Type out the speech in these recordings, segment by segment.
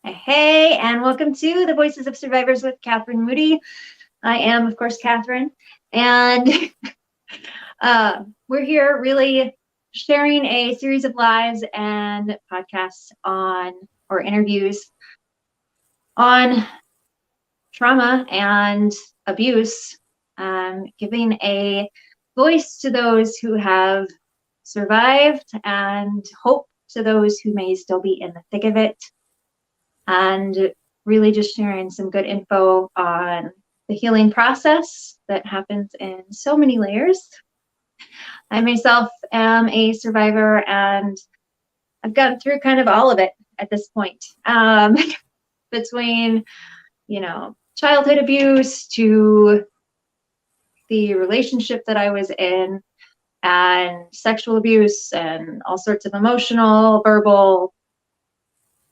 Hey, and welcome to the Voices of Survivors with Kathryn Moody. I am, of course, Kathryn, and we're here really sharing a series of lives and podcasts or interviews on trauma and abuse, giving a voice to those who have survived and hope to those who may still be in the thick of it. And really just sharing some good info on the healing process that happens in so many layers. I myself am a survivor, and I've gotten through kind of all of it at this point. Between, childhood abuse to the relationship that I was in, and sexual abuse and all sorts of emotional, verbal,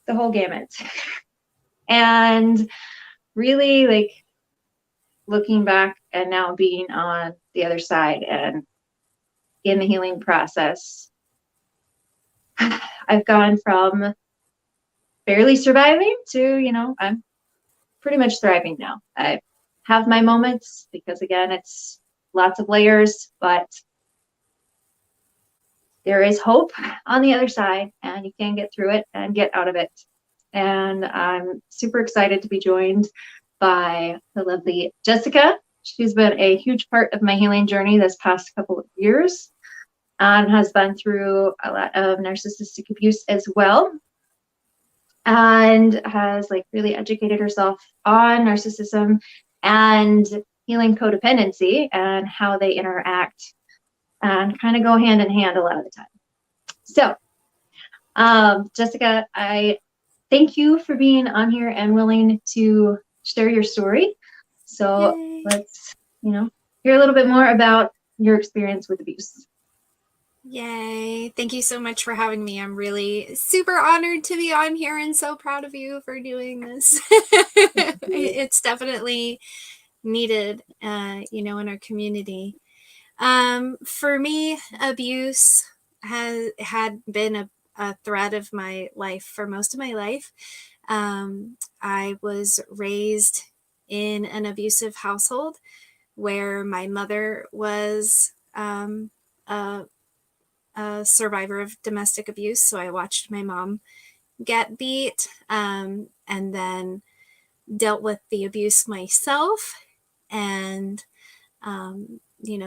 the whole gamut. And really looking back and now being on the other side and in the healing process, I've gone from barely surviving to, I'm pretty much thriving now. I have my moments because, again, it's lots of layers, but there is hope on the other side, and you can get through it and get out of it. And I'm super excited to be joined by the lovely Jessica. She's been a huge part of my healing journey this past couple of years and has been through a lot of narcissistic abuse as well, and has really educated herself on narcissism and healing codependency and how they interact and kind of go hand in hand a lot of the time. So, Jessica, I thank you for being on here and willing to share your story. So Yay. Let's, hear a little bit more about your experience with abuse. Yay. Thank you so much for having me. I'm really super honored to be on here and so proud of you for doing this. It's definitely needed, in our community. For me, abuse had been a thread of my life for most of my life. I was raised in an abusive household where my mother was a survivor of domestic abuse. So I watched my mom get beat, and then dealt with the abuse myself. And,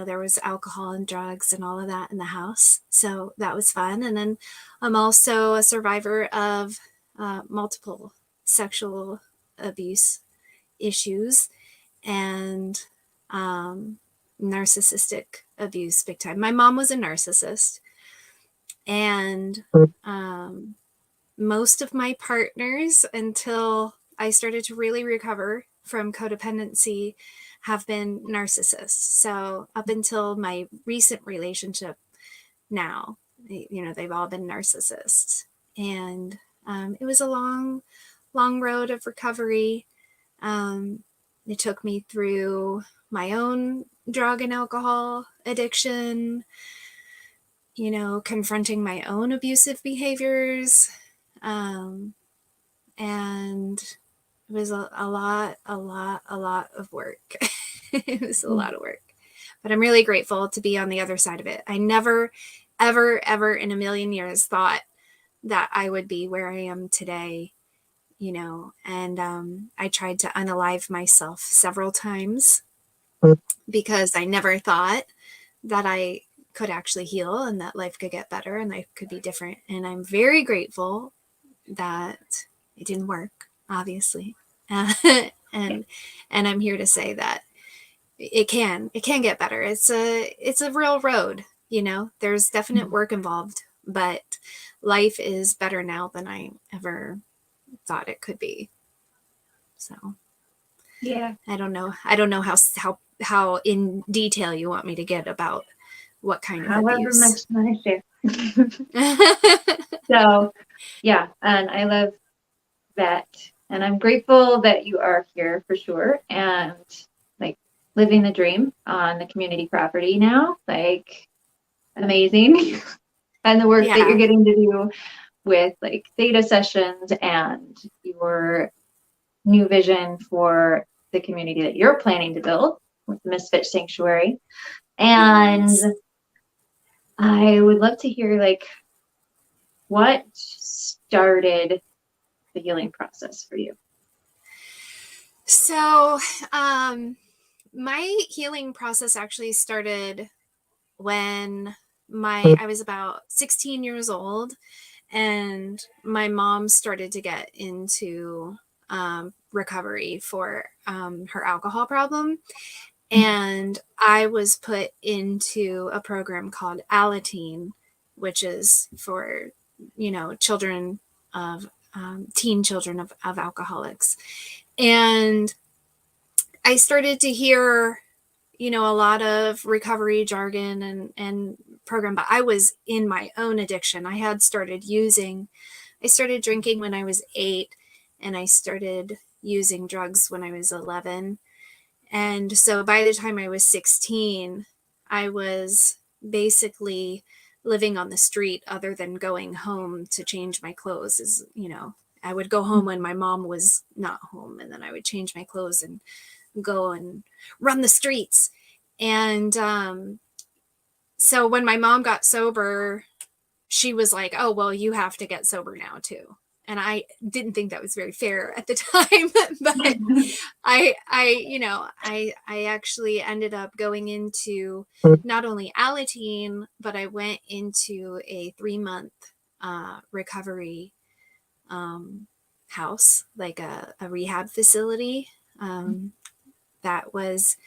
there was alcohol and drugs and all of that in the house. So that was fun. And then I'm also a survivor of multiple sexual abuse issues and narcissistic abuse big time. My mom was a narcissist. And most of my partners, until I started to really recover from codependency, have been narcissists. So up until my recent relationship now, they've all been narcissists. And it was a long, long road of recovery. It took me through my own drug and alcohol addiction, confronting my own abusive behaviors. And it was a lot of work. It was a lot of work, but I'm really grateful to be on the other side of it. I never, ever in a million years thought that I would be where I am today, and I tried to unalive myself several times because I never thought that I could actually heal and that life could get better and life could be different. And I'm very grateful that it didn't work, obviously. And I'm here to say that it can get better. It's a real road, there's definite work involved, but life is better now than I ever thought it could be. So yeah, I don't know how in detail you want me to get about what kind of abuse. However much you want to share. So, yeah, and I love that. And I'm grateful that you are here for sure. And living the dream on the community property now, amazing. And the work that you're getting to do with theta sessions, and you your new vision for the community that you're planning to build with Misfit Sanctuary. And Yes. I would love to hear, like, what started the healing process for you? So, my healing process actually started when I was about 16 years old, and my mom started to get into recovery for her alcohol problem. And I was put into a program called Alateen, which is for, children of teen children of alcoholics. And I started to hear, a lot of recovery jargon and program, but I was in my own addiction. I started drinking when I was 8, and I started using drugs when I was 11. And so by the time I was 16, I was basically living on the street other than going home to change my clothes. I would go home when my mom was not home, and then I would change my clothes and go and run the streets. And so when my mom got sober, she was like, "Oh, well, you have to get sober now too." And I didn't think that was very fair at the time, but I actually ended up going into not only Alateen, but I went into a 3-month recovery house, like a rehab facility that was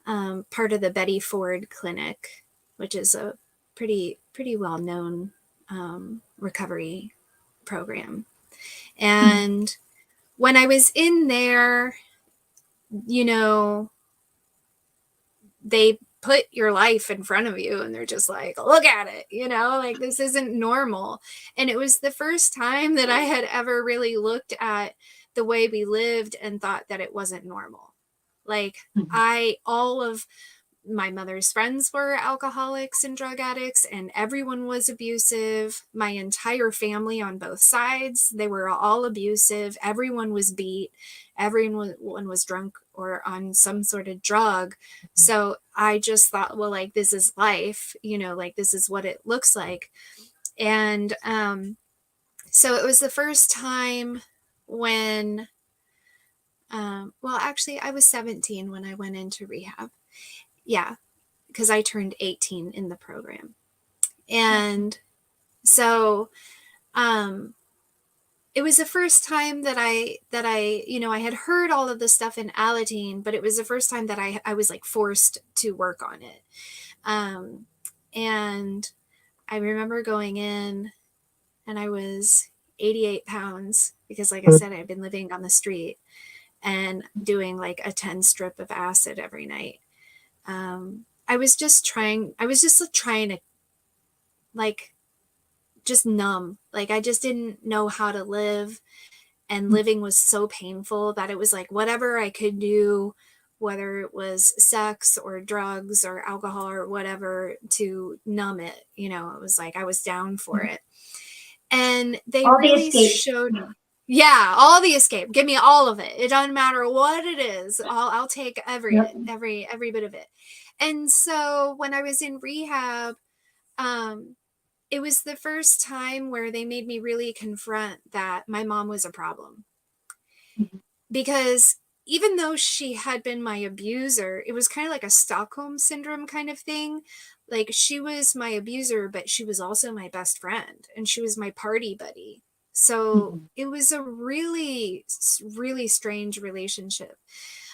part of the Betty Ford Clinic, which is a pretty well known recovery program. And when I was in there, they put your life in front of you and they're just like, look at it, like this isn't normal. And it was the first time that I had ever really looked at the way we lived and thought that it wasn't normal. Like all of my mother's friends were alcoholics and drug addicts, and everyone was abusive. My entire family on both sides, they were all abusive. Everyone was beat. Everyone was drunk or on some sort of drug. So I just thought, well, like, this is life, like this is what it looks like. And so it was the first time when, well, actually, I was 17 when I went into rehab. Yeah, because I turned 18 in the program. And so it was the first time that I I had heard all of the stuff in Alateen, but it was the first time that I was like forced to work on it. And I remember going in and I was 88 pounds because, like I said, I'd been living on the street and doing like a 10 strip of acid every night. I was just trying to like just numb. Like I just didn't know how to live, and living was so painful that it was like whatever I could do, whether it was sex or drugs or alcohol or whatever, to numb it. It was like I was down for it. And they All the really escape. showed, yeah, all the escape. Give me all of it. It doesn't matter what it is. I'll take every bit of it. And so when I was in rehab, it was the first time where they made me really confront that my mom was a problem. Because even though she had been my abuser, it was kind of like a Stockholm syndrome kind of thing. Like she was my abuser, but she was also my best friend and she was my party buddy. So it was a really, really strange relationship.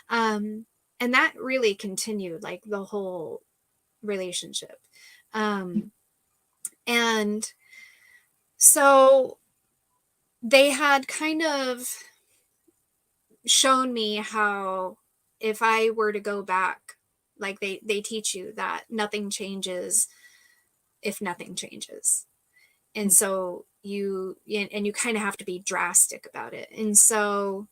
And that really continued like the whole relationship. And so they had kind of shown me how if I were to go back, like they teach you that nothing changes if nothing changes. And so you kind of have to be drastic about it. And so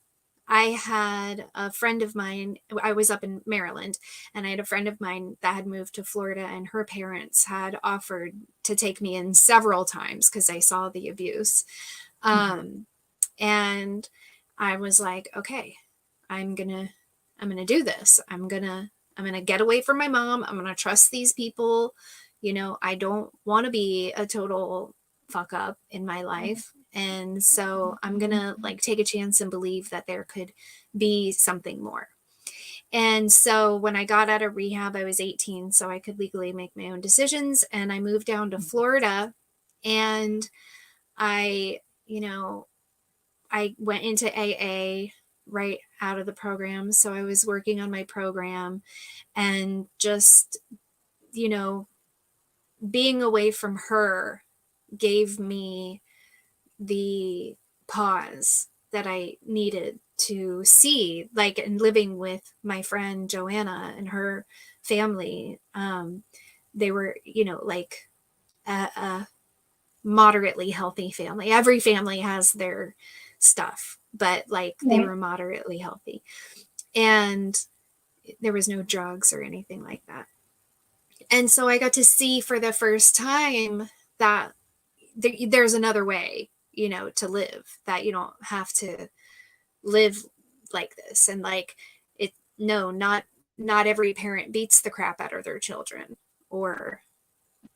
I had a friend of mine, I was up in Maryland, and I had a friend of mine that had moved to Florida, and her parents had offered to take me in several times because they saw the abuse. And I was like, okay, I'm gonna do this. I'm gonna get away from my mom. I'm gonna trust these people. You know, I don't want to be a total fuck up in my life. And so I'm gonna like take a chance and believe that there could be something more. And so when I got out of rehab, I was 18, so I could legally make my own decisions. And I moved down to Florida, and I, you know, I went into AA right out of the program. So I was working on my program, and just, you know, being away from her gave me the pause that I needed to see, like, and living with my friend Joanna and her family. They were, you know, like a moderately healthy family. Every family has their stuff, but like they were moderately healthy, and there was no drugs or anything like that. And so I got to see for the first time that there's another way, you know, to live, that you don't have to live like this. And like, it, no, not every parent beats the crap out of their children, or,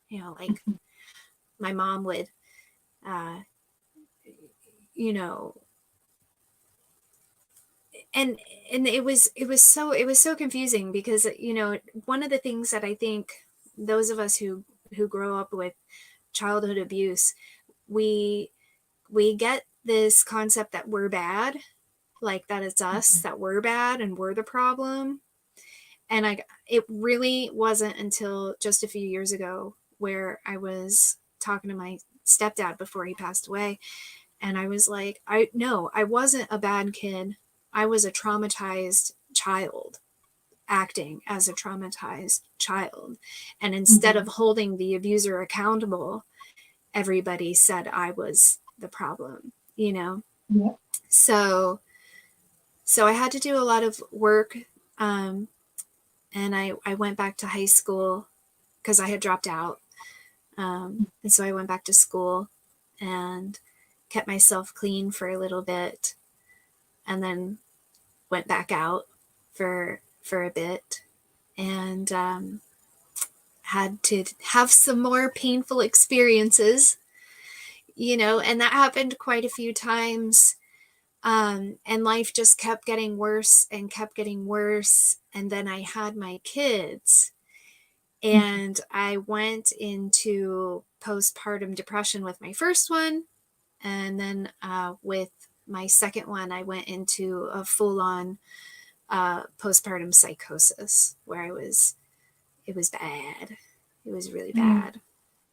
you know, like my mom would, uh, you know, and it was so confusing, because, you know, one of the things that I think those of us who grow up with childhood abuse, we get this concept that we're bad, like that it's us, that we're bad and we're the problem. And it really wasn't until just a few years ago where I was talking to my stepdad before he passed away, and I was like, I wasn't a bad kid. I was a traumatized child acting as a traumatized child. And instead of holding the abuser accountable, everybody said I was the problem, you know? Yeah. So I had to do a lot of work. And I went back to high school because I had dropped out. And so I went back to school and kept myself clean for a little bit, and then went back out for a bit, and had to have some more painful experiences, you know, and that happened quite a few times. And life just kept getting worse and kept getting worse. And then I had my kids, and I went into postpartum depression with my first one. And then with my second one, I went into a full-on postpartum psychosis where it was bad. It was really bad.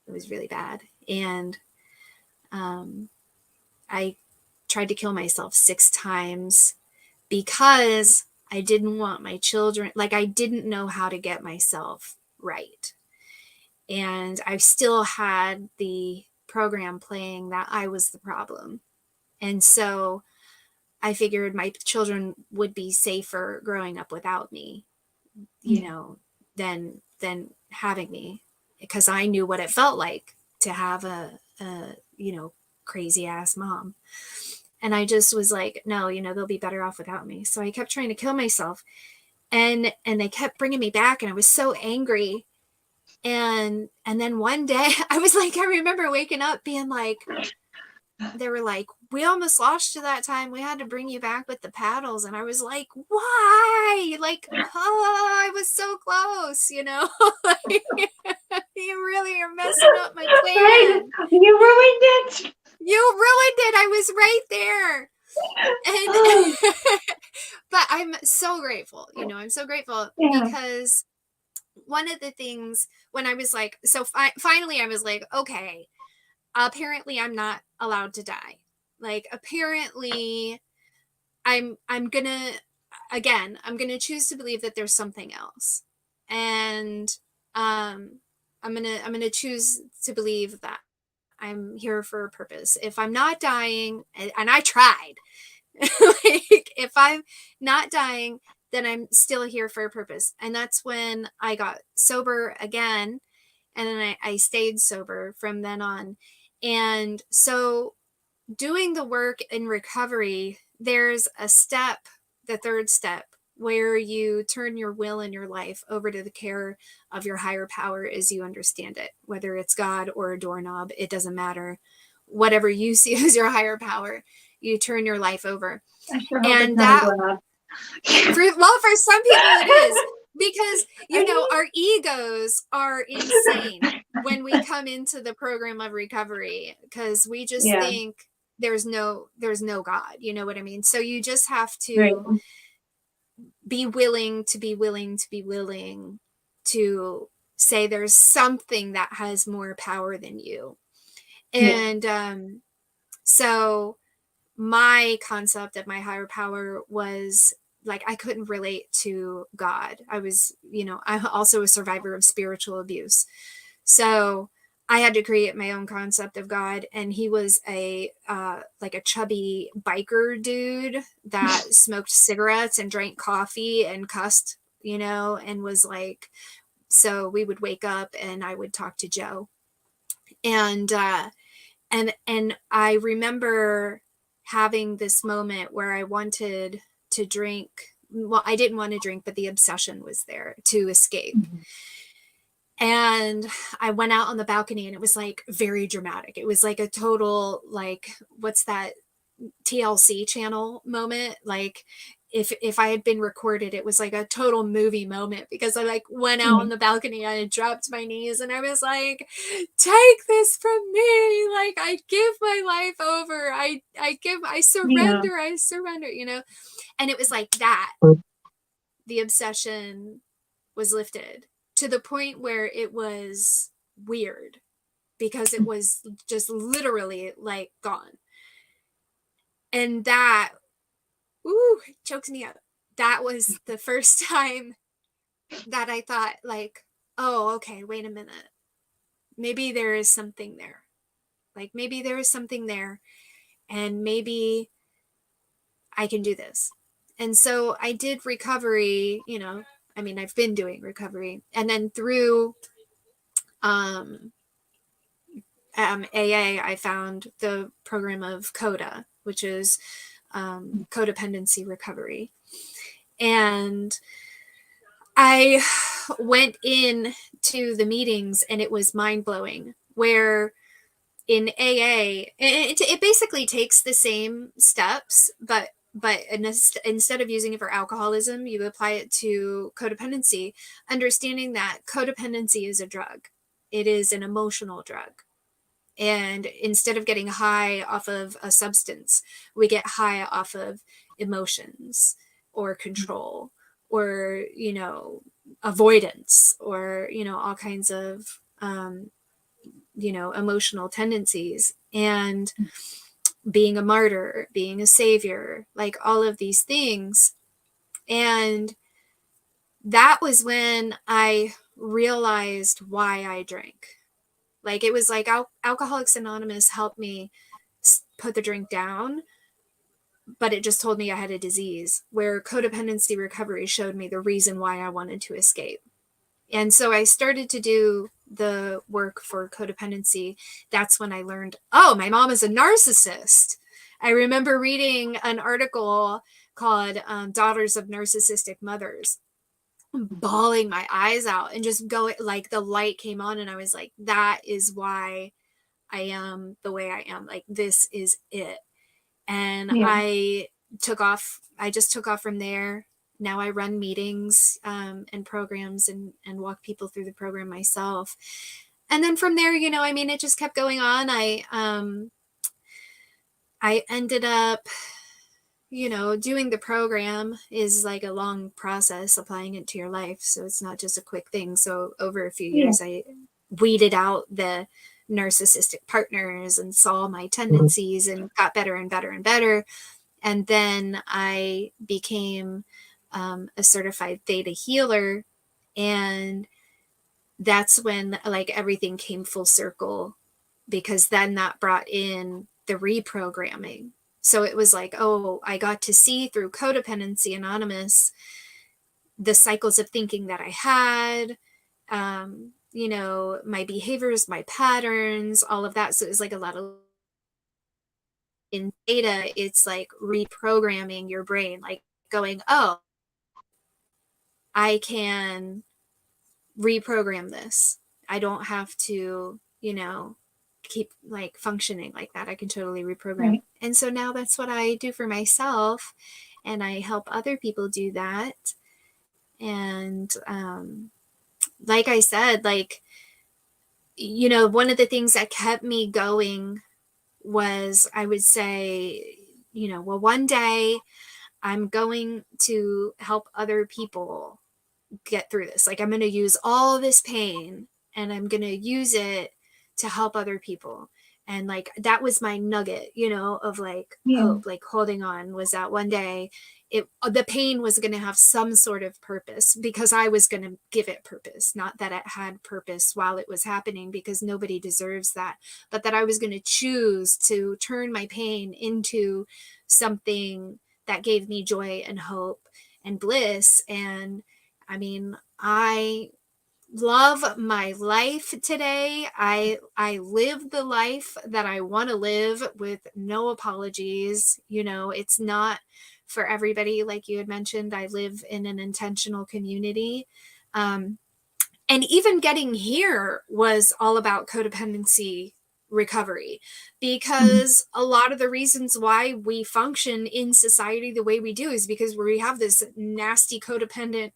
It was really bad. And I tried to kill myself 6 times because I didn't want my children, like I didn't know how to get myself right. And I still had the program playing that I was the problem. And so I figured my children would be safer growing up without me, you know, than having me, because I knew what it felt like to have a you know, crazy ass mom. And I just was like, no, you know, they'll be better off without me. So I kept trying to kill myself, and they kept bringing me back, and I was so angry. And then one day I was like, I remember waking up being like, they were like, we almost lost you that time. We had to bring you back with the paddles. And I was like, why? Like, oh, I was so close, you know? Like, you really are messing up my plan. Right? You ruined it. You ruined it. I was right there. And but I'm so grateful, you know, I'm so grateful because one of the things when I was like, so finally I was like, okay, apparently I'm not allowed to die. Like, apparently I'm gonna, again, I'm gonna choose to believe that there's something else. And I'm gonna choose to believe that I'm here for a purpose. If I'm not dying, and I tried, like, if I'm not dying, then I'm still here for a purpose. And that's when I got sober again. And then I stayed sober from then on. And so doing the work in recovery, there's a step, the third step, where you turn your will and your life over to the care of your higher power as you understand it, whether it's God or a doorknob, it doesn't matter. Whatever you see as your higher power, you turn your life over. I sure hope it's And not a that, doorknob. for some people it is, because, you know, our egos are insane when we come into the program of recovery, because we just Yeah, think there's no God, you know what I mean? So you just have right. to be willing to say there's something that has more power than you. Yeah. And so my concept of my higher power was like, I couldn't relate to God. I was, you know, I'm also a survivor of spiritual abuse. So I had to create my own concept of God. And he was a like a chubby biker dude that smoked cigarettes and drank coffee and cussed, you know, and was like, so we would wake up and I would talk to Joe. And and I remember having this moment where I wanted to drink. Well, I didn't want to drink, but the obsession was there to escape. Mhm. And I went out on the balcony and it was like very dramatic. It was like a total, like, what's that TLC channel moment? Like, if I had been recorded, it was like a total movie moment, because I like went out on the balcony, I had dropped my knees and I was like, take this from me. Like, I give my life over. I Yeah. surrender, you know? And it was like that. The obsession was lifted to the point where it was weird, because it was just literally like gone. And that, ooh, chokes me up. That was the first time that I thought, like, oh, okay, wait a minute. Maybe there is something there. Like, maybe there is something there, and maybe I can do this. And so I did recovery, you know, I mean, I've been doing recovery. And then through um, AA, I found the program of CODA, which is codependency recovery. And I went in to the meetings and it was mind blowing, where in AA, it basically takes the same steps, but instead of using it for alcoholism, you apply it to codependency, understanding that codependency is a drug. It is an emotional drug. And instead of getting high off of a substance, we get high off of emotions or control or, you know, avoidance or, you know, all kinds of, you know, emotional tendencies. And being a martyr, being a savior, like all of these things. And that was when I realized why I drank. Like, it was like Alcoholics Anonymous helped me put the drink down, but it just told me I had a disease, where codependency recovery showed me the reason why I wanted to escape. And so I started to do the work for codependency. That's when I learned, oh, my mom is a narcissist. I remember reading an article called Daughters of Narcissistic Mothers, bawling my eyes out and just going, like, the light came on and I was like, that is why I am the way I am. Like, this is it. And Yeah. I just took off from there. Now I run meetings and programs and walk people through the program myself. And then from there, you know, I mean, it just kept going on. I ended up, you know, doing the program is like a long process, applying it to your life. So it's not just a quick thing. So over a few years, I weeded out the narcissistic partners and saw my tendencies and got better and better and better. And then I became a certified theta healer. And that's when, like, everything came full circle, because then that brought in the reprogramming. So it was like, oh, I got to see through Codependency Anonymous the cycles of thinking that I had, you know, my behaviors, my patterns, all of that. So it was like a lot of in theta, it's like reprogramming your brain, like going, oh, I can reprogram this. I don't have to, keep like functioning like that. I can totally reprogram. Right. And so now that's what I do for myself, and I help other people do that. And like I said, like, one of the things that kept me going was, I would say, well, one day I'm going to help other people get through this. Like, I'm going to use all this pain and I'm going to use it to help other people. And like, that was my nugget, of like hope, like holding on, was that one day the pain was going to have some sort of purpose, because I was going to give it purpose, not that it had purpose while it was happening, because nobody deserves that, but that I was going to choose to turn my pain into something that gave me joy and hope and bliss. And I mean, I love my life today. I live the life that I want to live with no apologies. It's not for everybody. Like you had mentioned, I live in an intentional community. And even getting here was all about codependency recovery, because a lot of the reasons why we function in society the way we do is because we have this nasty codependent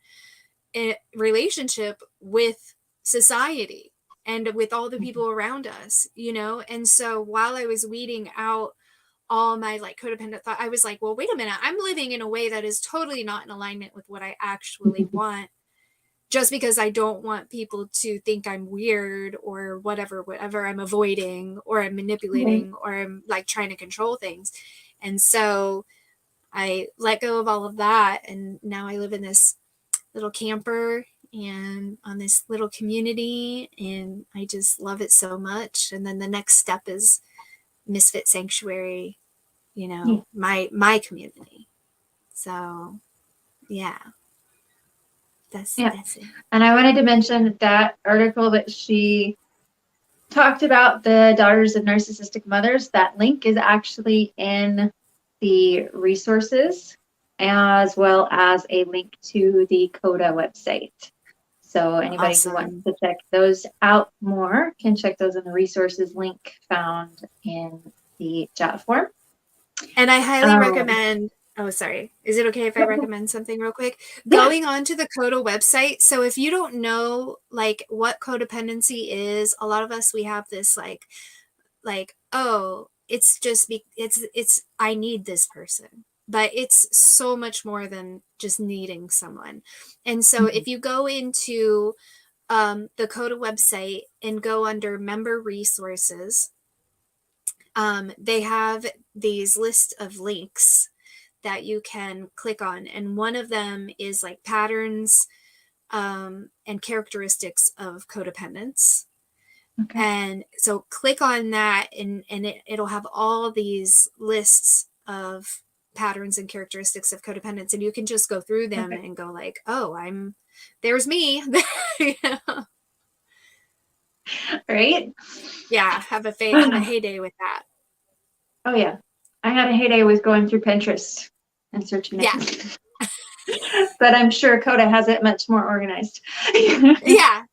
relationship with society and with all the people around us, and so while I was weeding out all my like codependent thought, I was like, well, wait a minute, I'm living in a way that is totally not in alignment with what I actually want, just because I don't want people to think I'm weird or whatever I'm avoiding or I'm manipulating or I'm like trying to control things. And so I let go of all of that, and now I live in this little camper and on this little community, and I just love it so much. And then the next step is Misfit Sanctuary, my community. So yeah, that's it. And I wanted to mention that article that she talked about, the Daughters of Narcissistic Mothers, that link is actually in the resources, as well as a link to the CODA website. So anybody who wants to check those out more can check those in the resources link found in the chat form. And I highly recommend, sorry. Is it okay if I recommend something real quick? Yeah. Going on to the CODA website. So if you don't know like what codependency is, a lot of us, we have this like, oh, it's just, it's, I need this person. But it's so much more than just needing someone. And so if you go into the CODA website and go under member resources, they have these list of links that you can click on. And one of them is like patterns and characteristics of codependence. Okay. And so click on that, and it'll have all these lists of patterns and characteristics of codependence. And you can just go through them and go like, oh, there's me. Right? Yeah. Have a heyday with that. Oh yeah. I had a heyday with going through Pinterest and searching it. Yeah. But I'm sure CODA has it much more organized. Yeah.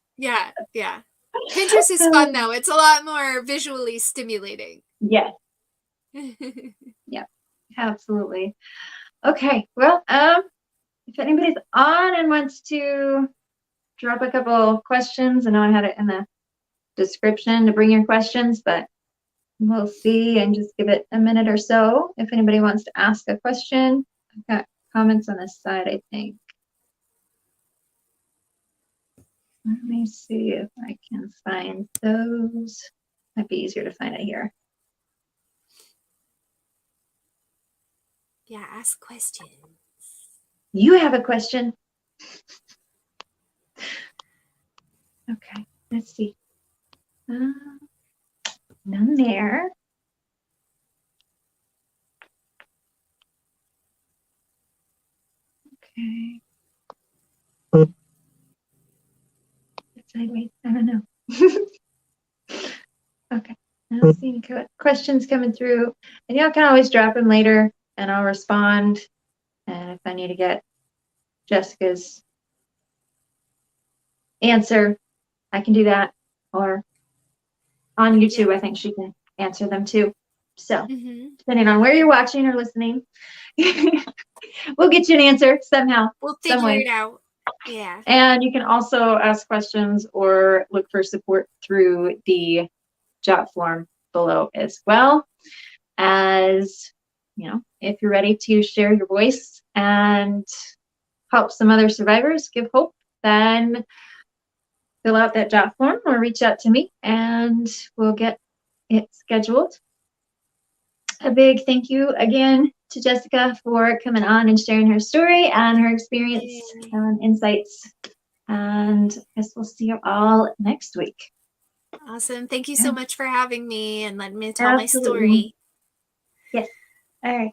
Pinterest is fun though. It's a lot more visually stimulating. Yes. Yeah, absolutely. Okay. Well, if anybody's on and wants to drop a couple questions, I know I had it in the description to bring your questions, but we'll see and just give it a minute or so. If anybody wants to ask a question, I've got comments on this side, I think. Let me see if I can find those. Might be easier to find it here. Yeah, ask questions. You have a question. Okay, let's see. None there. Okay. Sideways. I don't know. Okay. I don't see any questions coming through. And y'all can always drop them later and I'll respond. And if I need to get Jessica's answer, I can do that. Or on YouTube, I think she can answer them too. So depending on where you're watching or listening, we'll get you an answer somehow. We'll figure it out. Yeah. And you can also ask questions or look for support through the jot form below as well. As you know, if you're ready to share your voice and help some other survivors, give hope, then fill out that jot form or reach out to me and we'll get it scheduled. A big thank you again to Jessica for coming on and sharing her story and her experience and insights. And I guess we'll see you all next week. Awesome. Thank you so much for having me and letting me tell my story. Yes. All right.